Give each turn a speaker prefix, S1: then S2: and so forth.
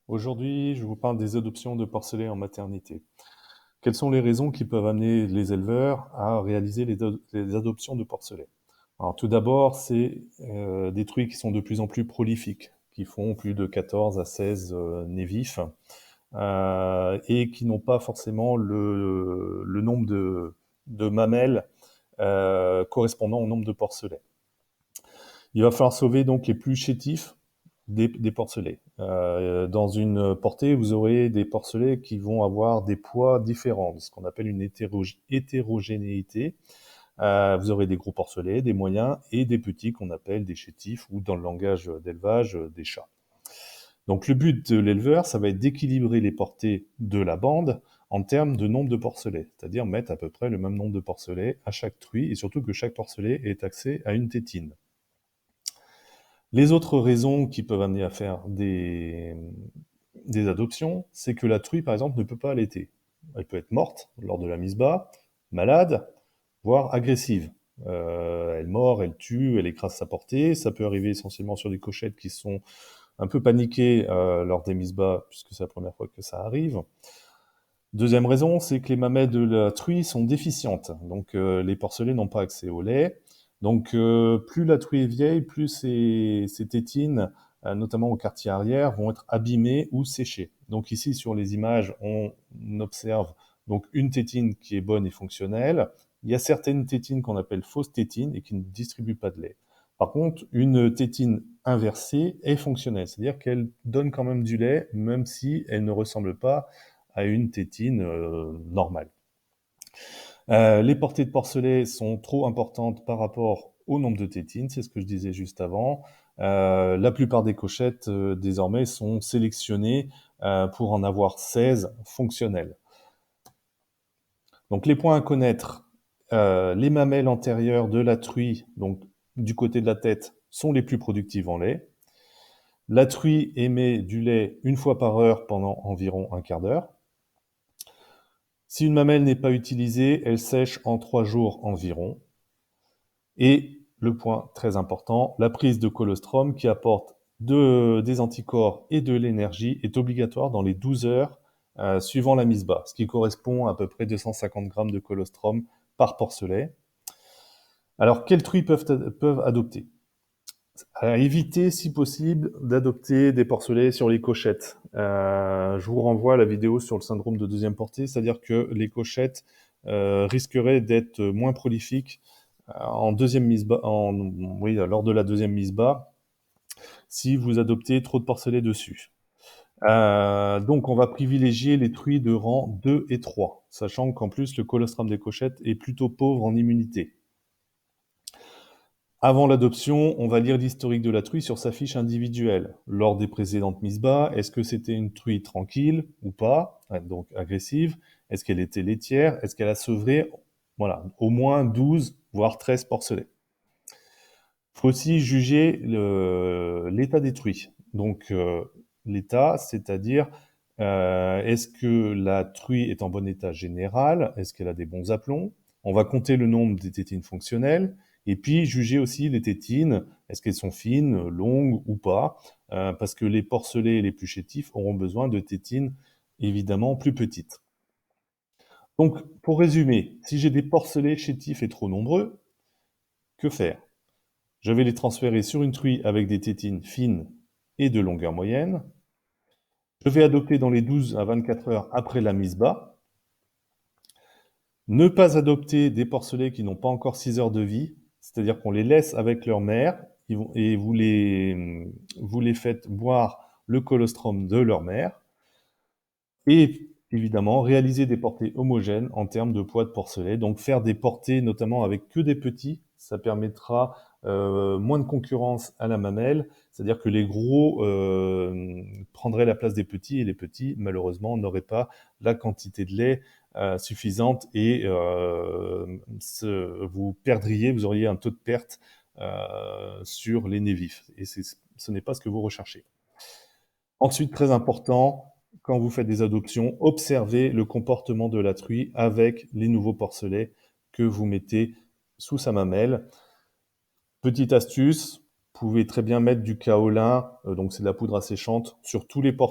S1: Aujourd'hui, je vous parle des adoptions de porcelets en maternité. Quelles sont les raisons qui peuvent amener les éleveurs à réaliser les adoptions de porcelets? Alors, tout d'abord, c'est des truies qui sont de plus en plus prolifiques, qui font plus de 14 à 16 nés vifs, et qui n'ont pas forcément le nombre de mamelles correspondant au nombre de porcelets. Il va falloir sauver donc les plus chétifs des porcelets. Dans une portée, vous aurez des porcelets qui vont avoir des poids différents, ce qu'on appelle une hétérogénéité. Vous aurez des gros porcelets, des moyens et des petits qu'on appelle des chétifs ou dans le langage d'élevage, des chats. Donc le but de l'éleveur, ça va être d'équilibrer les portées de la bande en termes de nombre de porcelets, c'est-à-dire mettre à peu près le même nombre de porcelets à chaque truie et surtout que chaque porcelet ait accès à une tétine. Les autres raisons qui peuvent amener à faire des adoptions, c'est que la truie, par exemple, ne peut pas allaiter. Elle peut être morte lors de la mise bas, malade, voire agressive. Elle mord, elle tue, elle écrase sa portée. Ça peut arriver essentiellement sur des cochettes qui sont un peu paniquées lors des mises bas, puisque c'est la première fois que ça arrive. Deuxième raison, c'est que les mamelles de la truie sont déficientes. Donc les porcelets n'ont pas accès au lait. Donc plus la truie est vieille, plus ses tétines, notamment au quartier arrière, vont être abîmées ou séchées. Donc ici sur les images, on observe donc une tétine qui est bonne et fonctionnelle. Il y a certaines tétines qu'on appelle fausses tétines et qui ne distribuent pas de lait. Par contre, une tétine inversée est fonctionnelle, c'est-à-dire qu'elle donne quand même du lait, même si elle ne ressemble pas à une tétine normale. Les portées de porcelets sont trop importantes par rapport au nombre de tétines, c'est ce que je disais juste avant. La plupart des cochettes désormais sont sélectionnées pour en avoir 16 fonctionnelles. Donc les points à connaître, les mamelles antérieures de la truie, donc du côté de la tête, sont les plus productives en lait. La truie émet du lait 1 fois par heure pendant environ un quart d'heure. Si une mamelle n'est pas utilisée, elle sèche en 3 jours environ. Et le point très important, la prise de colostrum qui apporte des anticorps et de l'énergie est obligatoire dans les 12 heures suivant la mise bas, ce qui correspond à peu près 250 grammes de colostrum par porcelet. Alors, quelles truies peuvent adopter? À éviter, si possible, d'adopter des porcelets sur les cochettes. Je vous renvoie à la vidéo sur le syndrome de deuxième portée, c'est-à-dire que les cochettes risqueraient d'être moins prolifiques en deuxième mise bas, lors de la deuxième mise bas, si vous adoptez trop de porcelets dessus. Donc, on va privilégier les truies de rang 2 et 3, sachant qu'en plus, le colostrum des cochettes est plutôt pauvre en immunité. Avant l'adoption, on va lire l'historique de la truie sur sa fiche individuelle. Lors des précédentes mises bas, est-ce que c'était une truie tranquille ou pas, donc agressive? Est-ce qu'elle était laitière? Est-ce qu'elle a sevré? Voilà, au moins 12, voire 13 porcelets. Il faut aussi juger l'état des truies. Donc, l'état, c'est-à-dire, est-ce que la truie est en bon état général? Est-ce qu'elle a des bons aplombs? On va compter le nombre des tétines fonctionnelles. Et puis, juger aussi les tétines, est-ce qu'elles sont fines, longues ou pas, parce que les porcelets les plus chétifs auront besoin de tétines évidemment plus petites. Donc, pour résumer, si j'ai des porcelets chétifs et trop nombreux, que faire? Je vais les transférer sur une truie avec des tétines fines et de longueur moyenne. Je vais adopter dans les 12 à 24 heures après la mise bas. Ne pas adopter des porcelets qui n'ont pas encore 6 heures de vie, c'est-à-dire qu'on les laisse avec leur mère et vous les faites boire le colostrum de leur mère. Et évidemment, réaliser des portées homogènes en termes de poids de porcelet. Donc faire des portées notamment avec que des petits, ça permettra moins de concurrence à la mamelle, c'est-à-dire que les gros prendraient la place des petits et les petits, malheureusement, n'auraient pas la quantité de lait suffisante et vous auriez un taux de perte sur les nés vifs. Et ce n'est pas ce que vous recherchez. Ensuite, très important, quand vous faites des adoptions, observez le comportement de la truie avec les nouveaux porcelets que vous mettez sous sa mamelle. Petite astuce, vous pouvez très bien mettre du kaolin, donc c'est de la poudre asséchante, sur tous les porcelets